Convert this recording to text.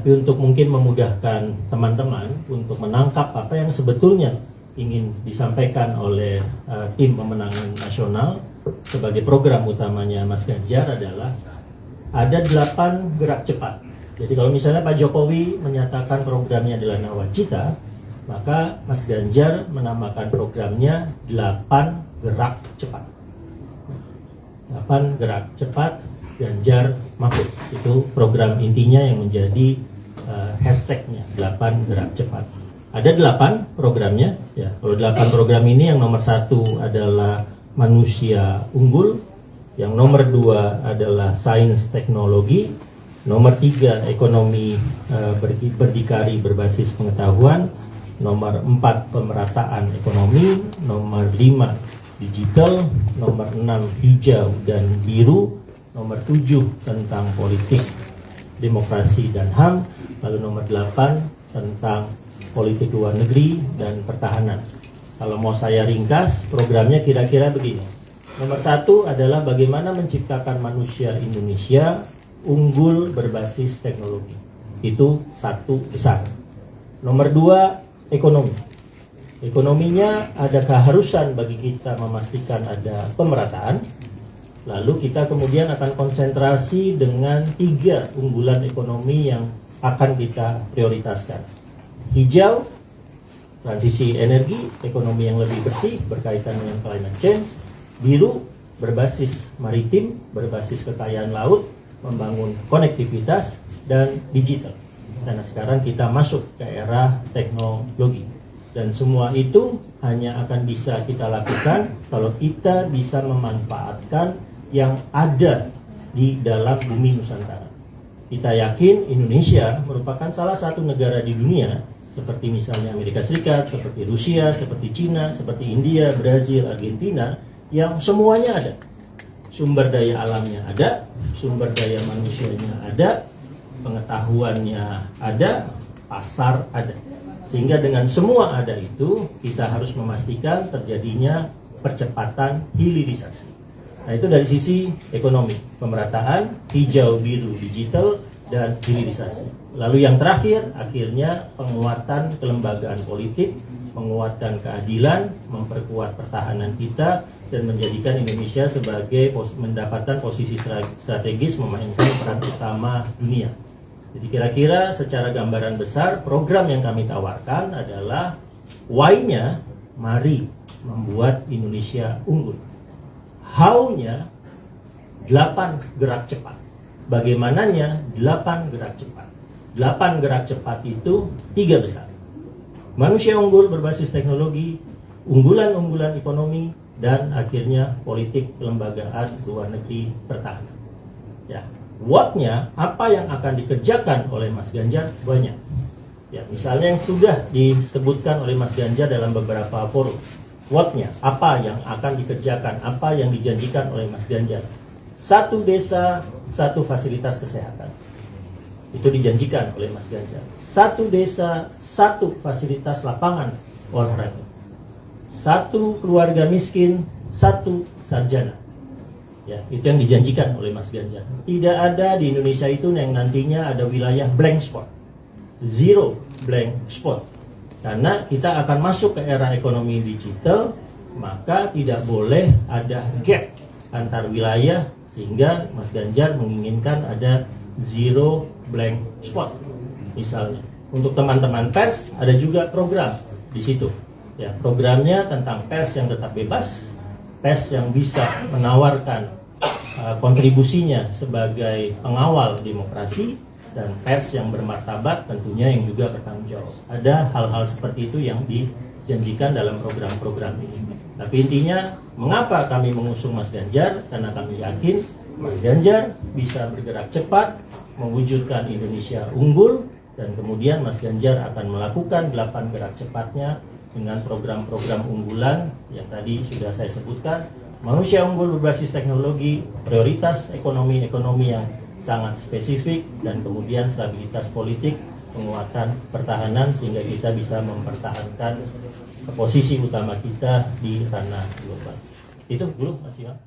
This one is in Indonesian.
Tapi untuk mungkin memudahkan teman-teman untuk menangkap apa yang sebetulnya ingin disampaikan oleh tim pemenangan nasional sebagai program utamanya Mas Ganjar adalah ada 8 gerak cepat. Jadi kalau misalnya Pak Jokowi menyatakan programnya adalah Nawacita, maka Mas Ganjar menamakan programnya 8 gerak cepat. 8 gerak cepat Ganjar Mahfud. Itu program intinya yang menjadi hashtagnya 8 gerak cepat. Ada 8 programnya. Ya, kalau 8 program ini yang nomor 1 adalah manusia unggul, yang nomor 2 adalah sains teknologi, nomor 3 ekonomi berdikari berbasis pengetahuan, nomor 4 pemerataan ekonomi, nomor 5 digital, nomor 6 hijau dan biru, nomor 7 tentang politik, demokrasi dan HAM, lalu nomor 8 tentang politik luar negeri dan pertahanan. Kalau mau saya ringkas, programnya kira-kira begini. Nomor 1 adalah bagaimana menciptakan manusia Indonesia unggul berbasis teknologi. Itu satu besar. Nomor 2, ekonomi. Ekonominya ada keharusan bagi kita memastikan ada pemerataan. Lalu kita kemudian akan konsentrasi dengan 3 unggulan ekonomi yang akan kita prioritaskan. Hijau, transisi energi, ekonomi yang lebih bersih berkaitan dengan climate change. Biru, berbasis maritim, berbasis kekayaan laut, membangun konektivitas, dan digital. Karena sekarang kita masuk ke era teknologi. Dan semua itu hanya akan bisa kita lakukan kalau kita bisa memanfaatkan yang ada di dalam bumi Nusantara. Kita yakin Indonesia merupakan salah satu negara di dunia, seperti misalnya Amerika Serikat, seperti Rusia, seperti Cina, seperti India, Brazil, Argentina, yang semuanya ada. Sumber daya alamnya ada, sumber daya manusianya ada, pengetahuannya ada, pasar ada. Sehingga dengan semua ada itu, kita harus memastikan terjadinya percepatan hilirisasi. Nah, itu dari sisi ekonomi, pemerataan, hijau, biru, digital, dan hilirisasi. Lalu yang terakhir, akhirnya penguatan kelembagaan politik, menguatkan keadilan, memperkuat pertahanan kita, dan menjadikan Indonesia sebagai mendapatkan posisi strategis memainkan peran utama dunia. Jadi kira-kira secara gambaran besar, program yang kami tawarkan adalah why-nya, mari membuat Indonesia unggul. How-nya, 8 gerak cepat. Bagaimananya, 8 gerak cepat. 8 gerak cepat itu 3 besar. Manusia unggul berbasis teknologi, unggulan-unggulan ekonomi, dan akhirnya politik kelembagaan luar negeri pertahanan. Ya, what-nya, apa yang akan dikerjakan oleh Mas Ganjar banyak. Ya, misalnya yang sudah disebutkan oleh Mas Ganjar dalam beberapa forum. What-nya, apa yang akan dikerjakan, apa yang dijanjikan oleh Mas Ganjar. 1 desa, 1 fasilitas kesehatan. Itu dijanjikan oleh Mas Ganjar. 1 desa, 1 fasilitas lapangan olahraga. 1 keluarga miskin, 1 sarjana. Ya, itu yang dijanjikan oleh Mas Ganjar. Tidak ada di Indonesia itu yang nantinya ada wilayah blank spot. Zero blank spot. Karena kita akan masuk ke era ekonomi digital, maka tidak boleh ada gap antar wilayah, sehingga Mas Ganjar menginginkan ada zero blank spot. Misalnya, untuk teman-teman pers ada juga program di situ. Ya, programnya tentang pers yang tetap bebas, pers yang bisa menawarkan kontribusinya sebagai pengawal demokrasi, dan pers yang bermartabat tentunya yang juga bertanggung jawab. Ada hal-hal seperti itu yang dijanjikan dalam program-program ini. Tapi intinya, mengapa kami mengusung Mas Ganjar? Karena kami yakin Mas Ganjar bisa bergerak cepat, mewujudkan Indonesia unggul, dan kemudian Mas Ganjar akan melakukan 8 gerak cepatnya dengan program-program unggulan yang tadi sudah saya sebutkan. Manusia unggul berbasis teknologi, prioritas ekonomi yang sangat spesifik, dan kemudian stabilitas politik, penguatan pertahanan, sehingga kita bisa mempertahankan posisi utama kita di ranah global. Itu dulu, Mas Imam.